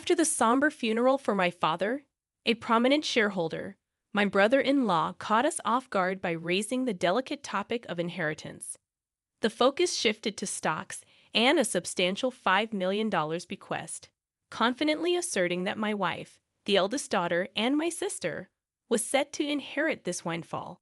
After the somber funeral for my father, a prominent shareholder, my brother-in-law caught us off guard by raising the delicate topic of inheritance. The focus shifted to stocks and a substantial $5 million bequest, confidently asserting that my wife, the eldest daughter, and my sister was set to inherit this windfall.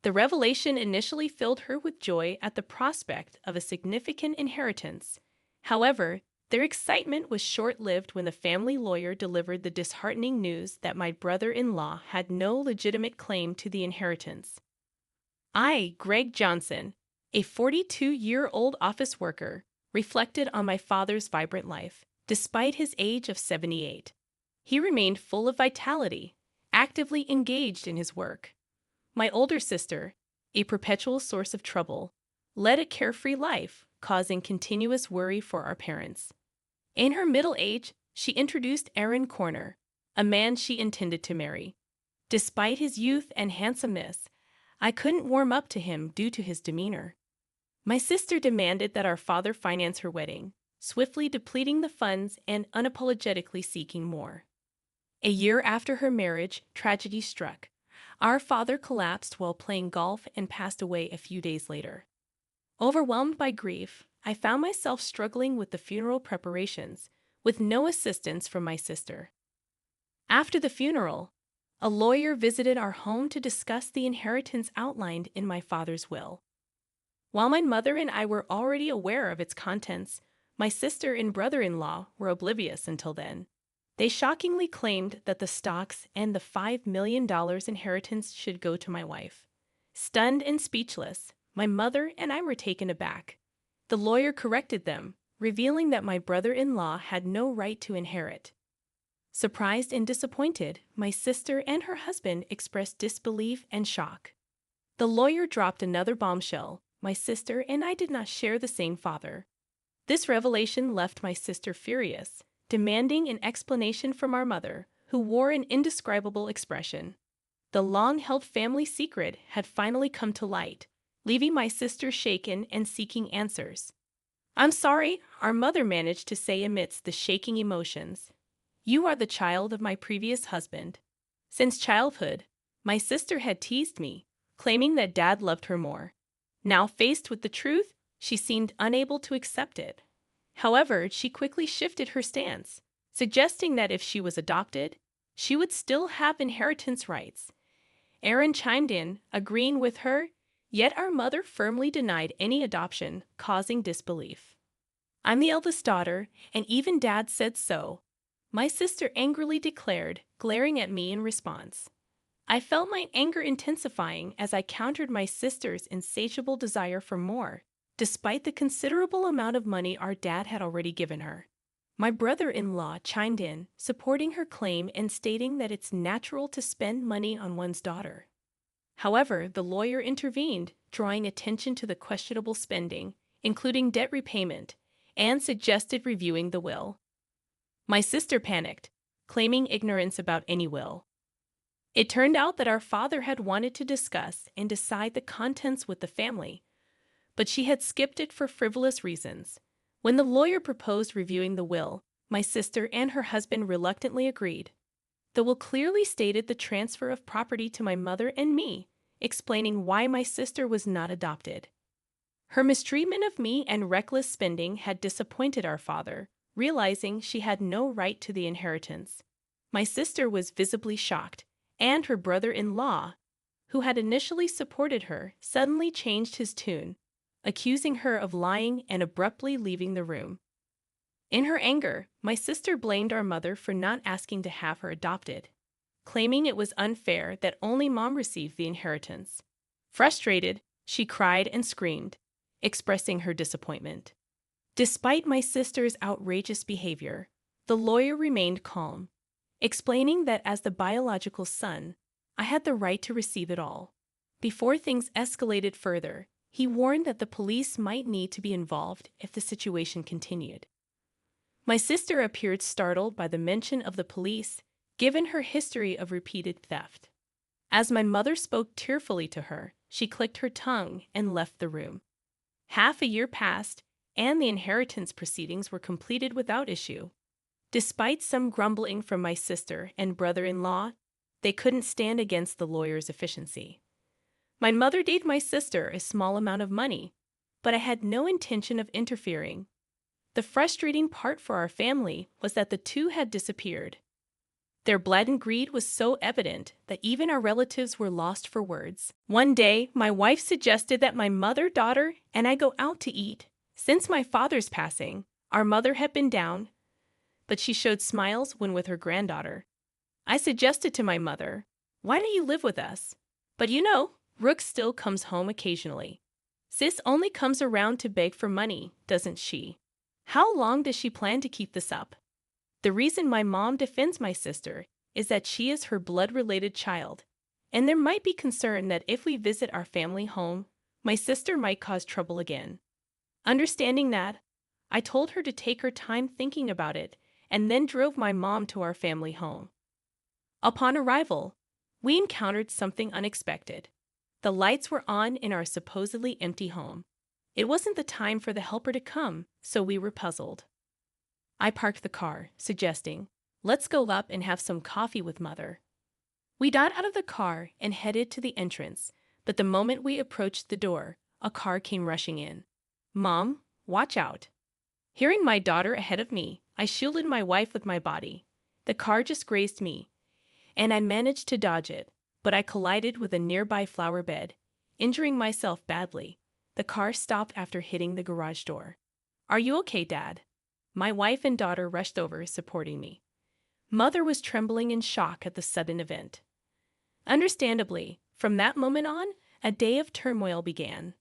The revelation initially filled her with joy at the prospect of a significant inheritance. However, their excitement was short-lived when the family lawyer delivered the disheartening news that my brother-in-law had no legitimate claim to the inheritance. I, Greg Johnson, a 42-year-old office worker, reflected on my father's vibrant life, despite his age of 78. He remained full of vitality, actively engaged in his work. My older sister, a perpetual source of trouble, led a carefree life, causing continuous worry for our parents. In her middle age, she introduced Aaron Corner, a man she intended to marry. Despite his youth and handsomeness, I couldn't warm up to him due to his demeanor. My sister demanded that our father finance her wedding, swiftly depleting the funds and unapologetically seeking more. A year after her marriage, tragedy struck. Our father collapsed while playing golf and passed away a few days later. Overwhelmed by grief, I found myself struggling with the funeral preparations, with no assistance from my sister. After the funeral, a lawyer visited our home to discuss the inheritance outlined in my father's will. While my mother and I were already aware of its contents, my sister and brother-in-law were oblivious until then. They shockingly claimed that the stocks and the $5 million inheritance should go to my wife. Stunned and speechless, my mother and I were taken aback. The lawyer corrected them, revealing that my brother-in-law had no right to inherit. Surprised and disappointed, my sister and her husband expressed disbelief and shock. The lawyer dropped another bombshell. My sister and I did not share the same father. This revelation left my sister furious, demanding an explanation from our mother, who wore an indescribable expression. The long-held family secret had finally come to light, leaving my sister shaken and seeking answers. "I'm sorry," our mother managed to say amidst the shaking emotions. "You are the child of my previous husband." Since childhood, my sister had teased me, claiming that Dad loved her more. Now faced with the truth, she seemed unable to accept it. However, she quickly shifted her stance, suggesting that if she was adopted, she would still have inheritance rights. Aaron chimed in, agreeing with her, yet our mother firmly denied any adoption, causing disbelief. "I'm the eldest daughter, and even Dad said so," my sister angrily declared, glaring at me in response. I felt my anger intensifying as I countered my sister's insatiable desire for more, despite the considerable amount of money our dad had already given her. My brother-in-law chimed in, supporting her claim and stating that it's natural to spend money on one's daughter. However, the lawyer intervened, drawing attention to the questionable spending, including debt repayment, and suggested reviewing the will. My sister panicked, claiming ignorance about any will. It turned out that our father had wanted to discuss and decide the contents with the family, but she had skipped it for frivolous reasons. When the lawyer proposed reviewing the will, my sister and her husband reluctantly agreed. The will clearly stated the transfer of property to my mother and me, explaining why my sister was not adopted. Her mistreatment of me and reckless spending had disappointed our father, realizing she had no right to the inheritance. My sister was visibly shocked, and her brother-in-law, who had initially supported her, suddenly changed his tune, accusing her of lying and abruptly leaving the room. In her anger, my sister blamed our mother for not asking to have her adopted, claiming it was unfair that only Mom received the inheritance. Frustrated, she cried and screamed, expressing her disappointment. Despite my sister's outrageous behavior, the lawyer remained calm, explaining that as the biological son, I had the right to receive it all. Before things escalated further, he warned that the police might need to be involved if the situation continued. My sister appeared startled by the mention of the police, given her history of repeated theft. As my mother spoke tearfully to her, she clicked her tongue and left the room. Half a year passed, and the inheritance proceedings were completed without issue. Despite some grumbling from my sister and brother-in-law, they couldn't stand against the lawyer's efficiency. My mother gave my sister a small amount of money, but I had no intention of interfering. The frustrating part for our family was that the two had disappeared. Their blatant greed was so evident that even our relatives were lost for words. One day, my wife suggested that my mother, daughter, and I go out to eat. Since my father's passing, our mother had been down, but she showed smiles when with her granddaughter. I suggested to my mother, "Why don't you live with us?" But you know, Rook still comes home occasionally. Sis only comes around to beg for money, doesn't she? How long does she plan to keep this up? The reason my mom defends my sister is that she is her blood-related child, and there might be concern that if we visit our family home, my sister might cause trouble again. Understanding that, I told her to take her time thinking about it and then drove my mom to our family home. Upon arrival, we encountered something unexpected. The lights were on in our supposedly empty home. It wasn't the time for the helper to come, so we were puzzled. I parked the car, suggesting, "Let's go up and have some coffee with Mother." We got out of the car and headed to the entrance, but the moment we approached the door, a car came rushing in. "Mom, watch out." Hearing my daughter ahead of me, I shielded my wife with my body. The car just grazed me, and I managed to dodge it, but I collided with a nearby flower bed, injuring myself badly. The car stopped after hitting the garage door. "Are you okay, Dad?" My wife and daughter rushed over, supporting me. Mother was trembling in shock at the sudden event. Understandably, from that moment on, a day of turmoil began.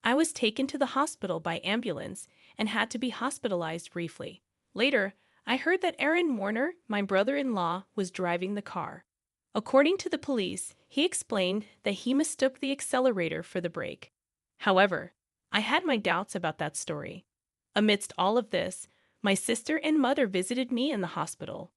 I was taken to the hospital by ambulance and had to be hospitalized briefly. Later, I heard that Aaron Warner, my brother-in-law, was driving the car. According to the police, he explained that he mistook the accelerator for the brake. However, I had my doubts about that story. Amidst all of this, my sister and mother visited me in the hospital.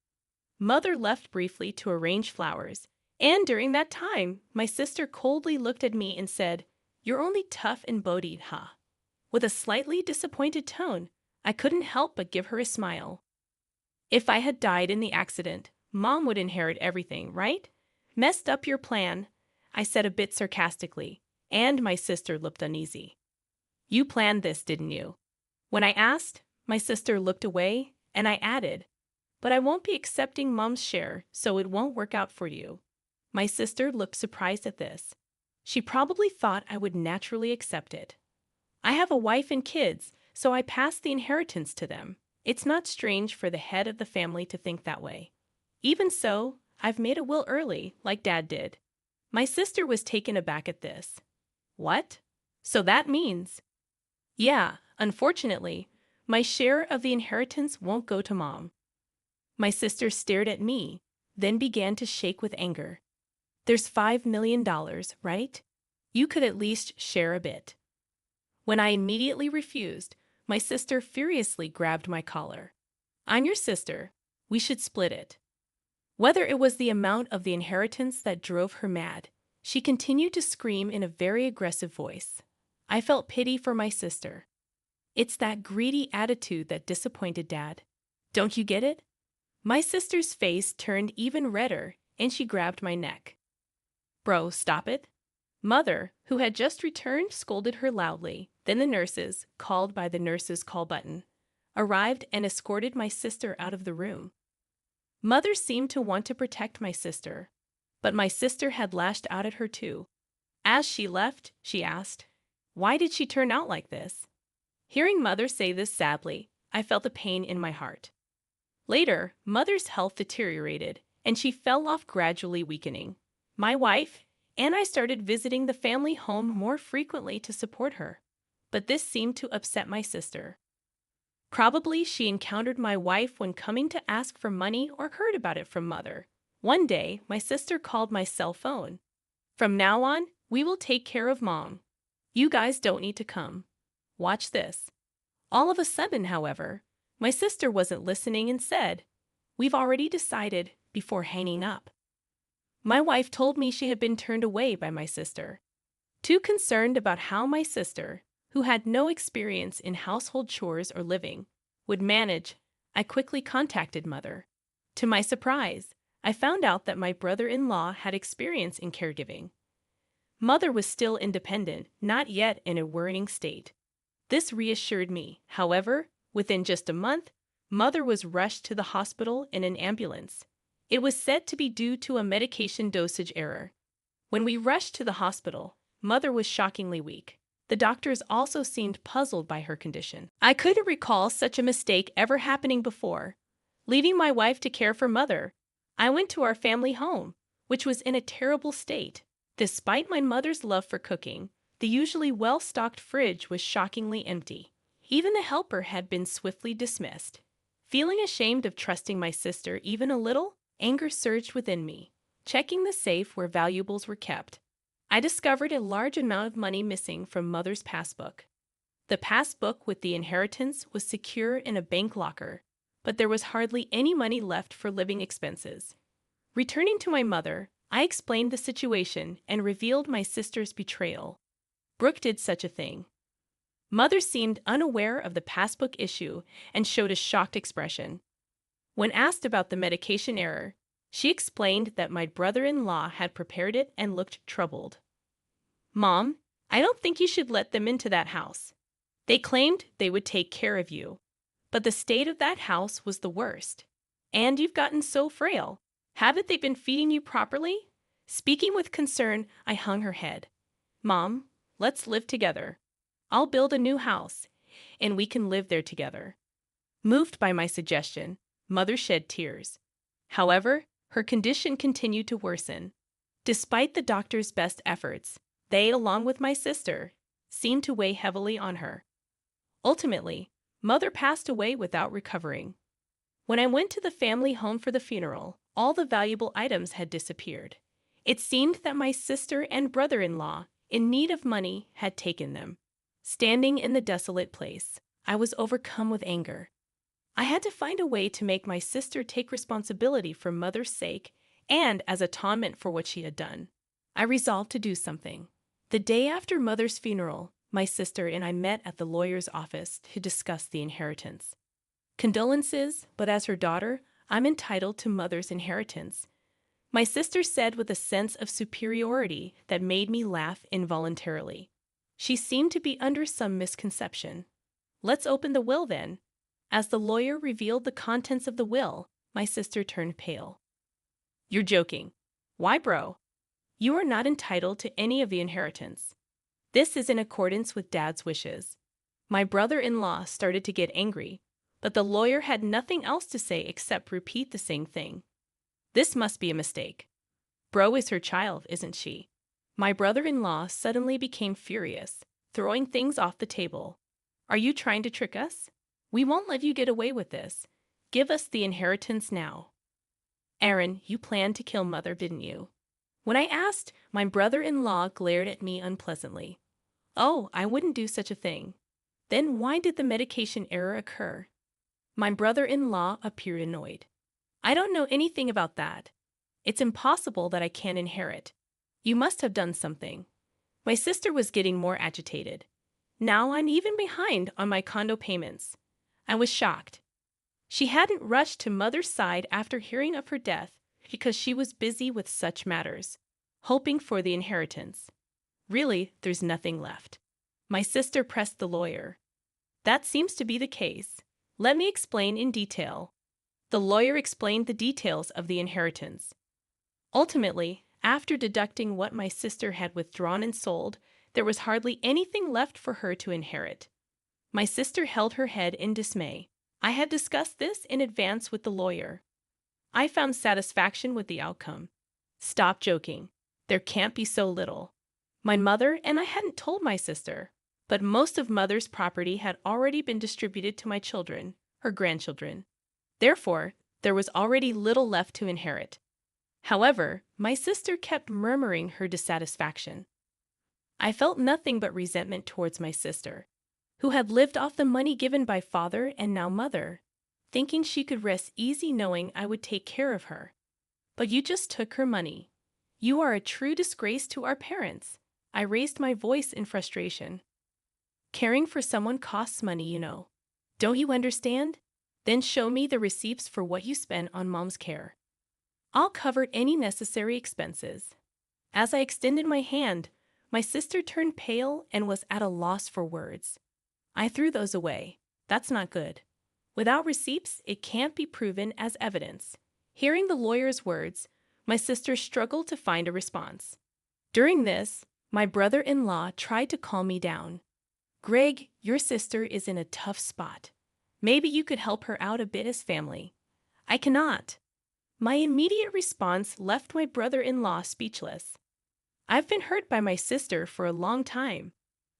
Mother left briefly to arrange flowers, and during that time, my sister coldly looked at me and said, "You're only tough and bodied, huh?" With a slightly disappointed tone, I couldn't help but give her a smile. "If I had died in the accident, Mom would inherit everything, right? Messed up your plan," I said a bit sarcastically, and my sister looked uneasy. "You planned this, didn't you?" When I asked, my sister looked away, and I added, "But I won't be accepting Mom's share, so it won't work out for you." My sister looked surprised at this. She probably thought I would naturally accept it. I have a wife and kids, so I passed the inheritance to them. It's not strange for the head of the family to think that way. Even so, I've made a will early, like Dad did. My sister was taken aback at this. "What? So that means—" "Yeah, unfortunately, my share of the inheritance won't go to Mom." My sister stared at me, then began to shake with anger. "There's $5 million, right? You could at least share a bit." When I immediately refused, my sister furiously grabbed my collar. "I'm your sister. We should split it." Whether it was the amount of the inheritance that drove her mad, she continued to scream in a very aggressive voice. I felt pity for my sister. It's that greedy attitude that disappointed Dad. Don't you get it? My sister's face turned even redder, and she grabbed my neck. "Bro, stop it." Mother, who had just returned, scolded her loudly. Then the nurses, called by the nurses' call button, arrived and escorted my sister out of the room. Mother seemed to want to protect my sister, but my sister had lashed out at her too. As she left, she asked, "Why did she turn out like this?" Hearing Mother say this sadly, I felt a pain in my heart. Later, Mother's health deteriorated, and she fell off, gradually weakening. My wife and I started visiting the family home more frequently to support her, but this seemed to upset my sister. Probably she encountered my wife when coming to ask for money or heard about it from Mother. One day, my sister called my cell phone. "From now on, we will take care of Mom. You guys don't need to come. Watch this." All of a sudden, however, my sister wasn't listening and said, "We've already decided," before hanging up. My wife told me she had been turned away by my sister. Too concerned about how my sister, who had no experience in household chores or living, would manage, I quickly contacted Mother. To my surprise, I found out that my brother-in-law had experience in caregiving. Mother was still independent, not yet in a worrying state. This reassured me. However, within just a month, Mother was rushed to the hospital in an ambulance. It was said to be due to a medication dosage error. When we rushed to the hospital, Mother was shockingly weak. The doctors also seemed puzzled by her condition. I couldn't recall such a mistake ever happening before. Leaving my wife to care for Mother, I went to our family home, which was in a terrible state. Despite my mother's love for cooking, the usually well-stocked fridge was shockingly empty. Even the helper had been swiftly dismissed. Feeling ashamed of trusting my sister even a little, anger surged within me. Checking the safe where valuables were kept, I discovered a large amount of money missing from Mother's passbook. The passbook with the inheritance was secure in a bank locker, but there was hardly any money left for living expenses. Returning to my mother, I explained the situation and revealed my sister's betrayal. Brooke did such a thing. Mother seemed unaware of the passbook issue and showed a shocked expression. When asked about the medication error, she explained that my brother-in-law had prepared it and looked troubled. "Mom, I don't think you should let them into that house. They claimed they would take care of you, but the state of that house was the worst. And you've gotten so frail. Haven't they been feeding you properly?" Speaking with concern, I hung her head. "Mom, let's live together. I'll build a new house, and we can live there together." Moved by my suggestion, Mother shed tears. However, her condition continued to worsen. Despite the doctor's best efforts, they, along with my sister, seemed to weigh heavily on her. Ultimately, Mother passed away without recovering. When I went to the family home for the funeral, all the valuable items had disappeared. It seemed that my sister and brother-in-law, in need of money, had taken them. Standing in the desolate place, I was overcome with anger. I had to find a way to make my sister take responsibility for Mother's sake and as atonement for what she had done. I resolved to do something. The day after Mother's funeral, my sister and I met at the lawyer's office to discuss the inheritance. "Condolences, but as her daughter, I'm entitled to Mother's inheritance," my sister said with a sense of superiority that made me laugh involuntarily. She seemed to be under some misconception. "Let's open the will then." As the lawyer revealed the contents of the will, my sister turned pale. "You're joking. Why, bro? You are not entitled to any of the inheritance. This is in accordance with Dad's wishes." My brother-in-law started to get angry, but the lawyer had nothing else to say except repeat the same thing. "This must be a mistake. Bro is her child, isn't she?" My brother-in-law suddenly became furious, throwing things off the table. "Are you trying to trick us? We won't let you get away with this. Give us the inheritance now." "Aaron, you planned to kill Mother, didn't you?" When I asked, my brother-in-law glared at me unpleasantly. "Oh, I wouldn't do such a thing." "Then why did the medication error occur?" My brother-in-law appeared annoyed. "I don't know anything about that. It's impossible that I can't inherit. You must have done something." My sister was getting more agitated. "Now I'm even behind on my condo payments." I was shocked. She hadn't rushed to Mother's side after hearing of her death because she was busy with such matters, hoping for the inheritance. "Really, there's nothing left." My sister pressed the lawyer. "That seems to be the case. Let me explain in detail." The lawyer explained the details of the inheritance. Ultimately, after deducting what my sister had withdrawn and sold, there was hardly anything left for her to inherit. My sister held her head in dismay. I had discussed this in advance with the lawyer. I found satisfaction with the outcome. "Stop joking. There can't be so little." My mother and I hadn't told my sister, but most of Mother's property had already been distributed to my children, her grandchildren. Therefore, there was already little left to inherit. However, my sister kept murmuring her dissatisfaction. I felt nothing but resentment towards my sister, who had lived off the money given by Father and now Mother, thinking she could rest easy knowing I would take care of her. "But you just took her money. You are a true disgrace to our parents." I raised my voice in frustration. "Caring for someone costs money, you know. Don't you understand? Then show me the receipts for what you spent on mom's care. I'll cover any necessary expenses. As I extended my hand, my sister turned pale and was at a loss for words. I threw those away. That's not good. Without receipts, it can't be proven as evidence. Hearing the lawyer's words, my sister struggled to find a response. During this, my brother-in-law tried to calm me down. Greg, your sister is in a tough spot. Maybe you could help her out a bit as family. I cannot. My immediate response left my brother-in-law speechless. I've been hurt by my sister for a long time.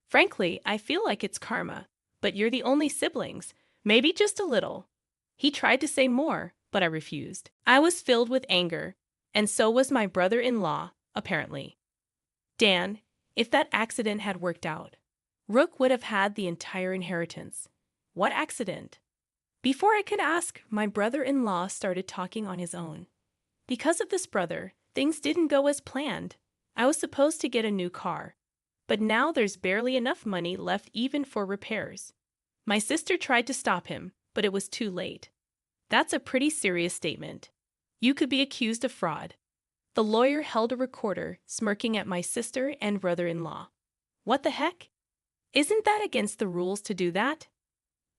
Frankly, I feel like it's karma, but you're the only siblings, maybe just a little. He tried to say more, but I refused. I was filled with anger, and so was my brother-in-law, apparently. Dan, if that accident had worked out, Rook would have had the entire inheritance. What accident? Before I could ask, my brother-in-law started talking on his own. Because of this brother, things didn't go as planned. I was supposed to get a new car, but now there's barely enough money left even for repairs. My sister tried to stop him, but it was too late. That's a pretty serious statement. You could be accused of fraud. The lawyer held a recorder, smirking at my sister and brother-in-law. What the heck? Isn't that against the rules to do that?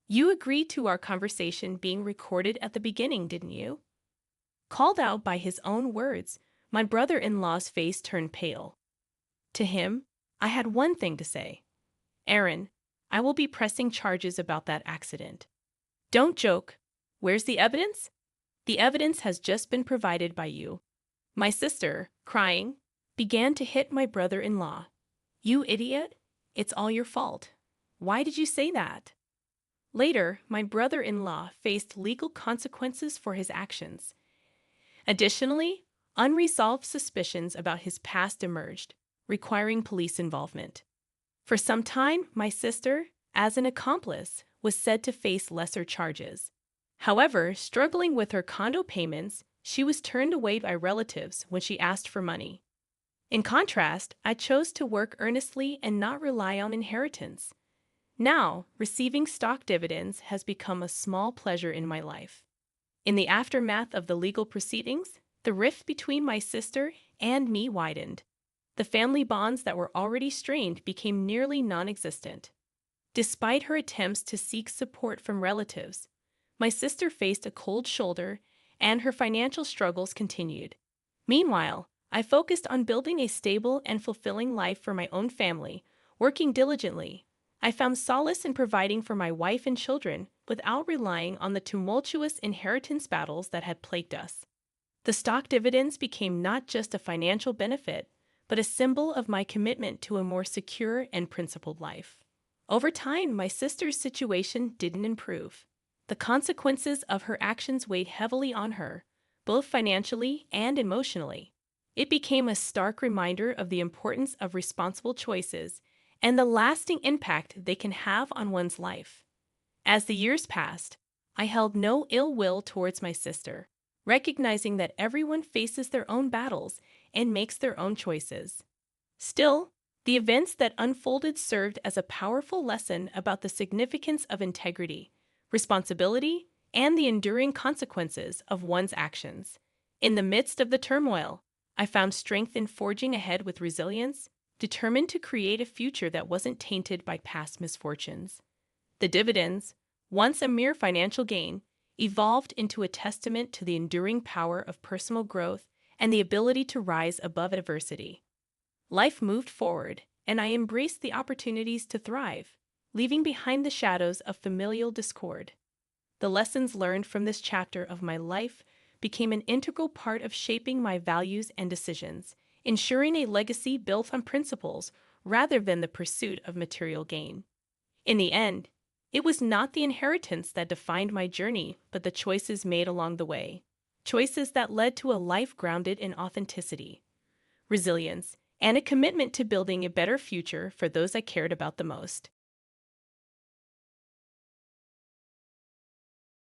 You agreed to our conversation being recorded at the beginning, didn't you? Called out by his own words, my brother-in-law's face turned pale. To him, I had one thing to say. Aaron, I will be pressing charges about that accident. Don't joke. Where's the evidence? The evidence has just been provided by you. My sister, crying, began to hit my brother-in-law. You idiot! It's all your fault. Why did you say that? Later, my brother-in-law faced legal consequences for his actions. Additionally, unresolved suspicions about his past emerged, requiring police involvement. For some time, my sister, as an accomplice, was said to face lesser charges. However, struggling with her condo payments, she was turned away by relatives when she asked for money. In contrast, I chose to work earnestly and not rely on inheritance. Now, receiving stock dividends has become a small pleasure in my life. In the aftermath of the legal proceedings, the rift between my sister and me widened. The family bonds that were already strained became nearly non-existent. Despite her attempts to seek support from relatives, my sister faced a cold shoulder and her financial struggles continued. Meanwhile, I focused on building a stable and fulfilling life for my own family, working diligently. I found solace in providing for my wife and children without relying on the tumultuous inheritance battles that had plagued us. The stock dividends became not just a financial benefit, but a symbol of my commitment to a more secure and principled life. Over time, my sister's situation didn't improve. The consequences of her actions weighed heavily on her, both financially and emotionally. It became a stark reminder of the importance of responsible choices and the lasting impact they can have on one's life. As the years passed, I held no ill will towards my sister, recognizing that everyone faces their own battles and makes their own choices. Still, the events that unfolded served as a powerful lesson about the significance of integrity, responsibility, and the enduring consequences of one's actions. In the midst of the turmoil, I found strength in forging ahead with resilience, determined to create a future that wasn't tainted by past misfortunes. The dividends, once a mere financial gain, evolved into a testament to the enduring power of personal growth and the ability to rise above adversity. Life moved forward, and I embraced the opportunities to thrive, leaving behind the shadows of familial discord. The lessons learned from this chapter of my life became an integral part of shaping my values and decisions, ensuring a legacy built on principles rather than the pursuit of material gain. In the end, it was not the inheritance that defined my journey, but the choices made along the way. Choices that led to a life grounded in authenticity, resilience, and a commitment to building a better future for those I cared about the most.